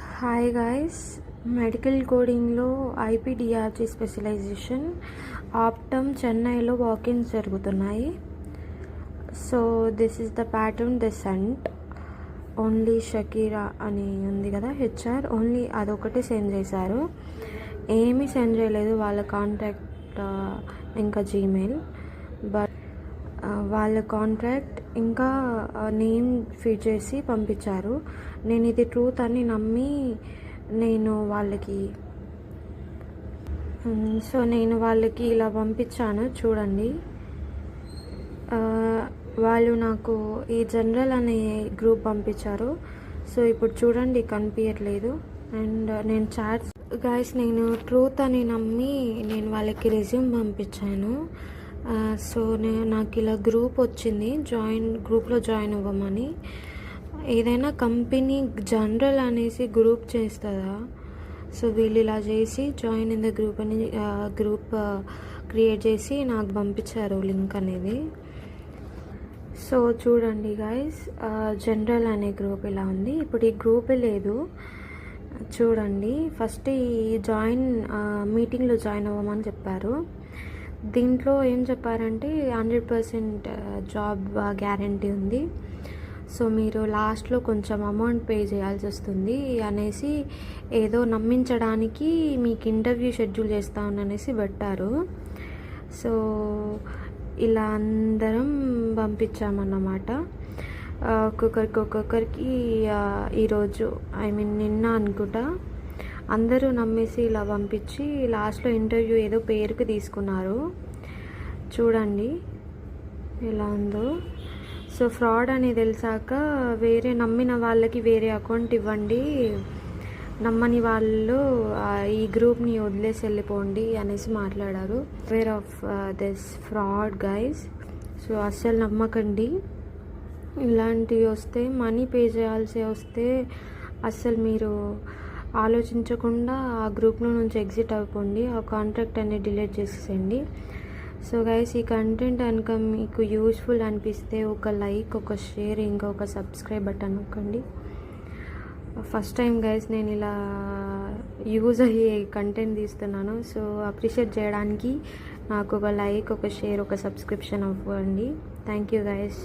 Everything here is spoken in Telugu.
హాయ్ గాయ్స్, మెడికల్ కోడింగ్లో ఐపీడిఆర్జీ స్పెషలైజేషన్ ఆప్టమ్ చెన్నైలో వాకిన్స్ జరుగుతున్నాయి. So this is the pattern the sent. Only Shakira అని ఉంది కదా, హెచ్ఆర్ ఓన్లీ అదొకటి సెండ్ చేశారు. ఏమీ సెండ్ చేయలేదు వాళ్ళ కాంటాక్ట్ ఇంకా జీమెయిల్. బట్ వాళ్ళ కాంట్రాక్ట్ ఇంకా నేమ్ ఫీడ్ చేసి పంపించారు. నేను ఇది ట్రూత్ అని నమ్మి నేను వాళ్ళకి ఇలా పంపించాను. చూడండి, వాళ్ళు నాకు ఈ జనరల్ అనే గ్రూప్ పంపించారు. సో ఇప్పుడు చూడండి, కనిపించట్లేదు. అండ్ నేను చాట్స్ గైస్, నేను ట్రూత్ అని నమ్మి నేను వాళ్ళకి రెజ్యూమ్ పంపించాను. సో నాకు ఇలా గ్రూప్ వచ్చింది, గ్రూప్లో జాయిన్ అవ్వమని. ఏదైనా కంపెనీ జనరల్ అనేసి గ్రూప్ చేస్తుందా? సో వీళ్ళు ఇలా చేసి జాయిన్ ఇన్ ద గ్రూప్ అని గ్రూప్ క్రియేట్ చేసి నాకు పంపించారు లింక్ అనేది. సో చూడండి గైస్, జనరల్ అనే గ్రూప్ ఇలా ఉంది. ఇప్పుడు ఈ గ్రూపే లేదు. చూడండి, ఫస్ట్ ఈ మీటింగ్లో జాయిన్ అవ్వమని చెప్పారు. దీంట్లో ఏం చెప్పారంటే 100% జాబ్ గ్యారంటీ ఉంది. సో మీరు లాస్ట్లో కొంచెం అమౌంట్ పే చేయాల్సి వస్తుంది అనేసి ఏదో నమ్మించడానికి మీకు ఇంటర్వ్యూ షెడ్యూల్ చేస్తామనేసి పెట్టారు. సో ఇలా అందరం పంపించామన్నమాట. ఒక్కొక్కరికి ఈరోజు నిన్న అనుకుంటా అందరూ నమ్మేసి ఇలా పంపించి లాస్ట్లో ఇంటర్వ్యూ ఏదో పేరుకి తీసుకున్నారు. చూడండి ఎలా ఉందో. సో ఫ్రాడ్ అని తెలిసాక వేరే నమ్మిన వాళ్ళకి వేరే అకౌంట్ ఇవ్వండి, నమ్మని వాళ్ళు ఈ గ్రూప్ని వదిలేసి వెళ్ళిపోండి అనేసి మాట్లాడారు. Beware of this fraud guys. So అస్సలు నమ్మకండి. ఇలాంటివి వస్తే మనీ పే చేయాల్సి వస్తే అస్సలు మీరు ఆలోచించకుండా ఆ గ్రూప్లో నుంచి ఎగ్జిట్ అయిపోండి. ఆ కాంట్రాక్ట్ అనేది డిలీట్ చేసేయండి. సో గైస్, ఈ కంటెంట్ కనుక మీకు యూస్ఫుల్ అనిపిస్తే ఒక లైక్, ఒక షేర్, ఇంకా ఒక సబ్స్క్రైబ్ బటన్ నొక్కండి. ఫస్ట్ టైం గైస్ నేను ఇలా యూజ్ అయ్యే కంటెంట్ తీస్తున్నాను. సో అప్రిషియేట్ చేయడానికి నాకు ఒక లైక్, ఒక షేర్, ఒక సబ్స్క్రిప్షన్ అవ్వండి. Thank you guys.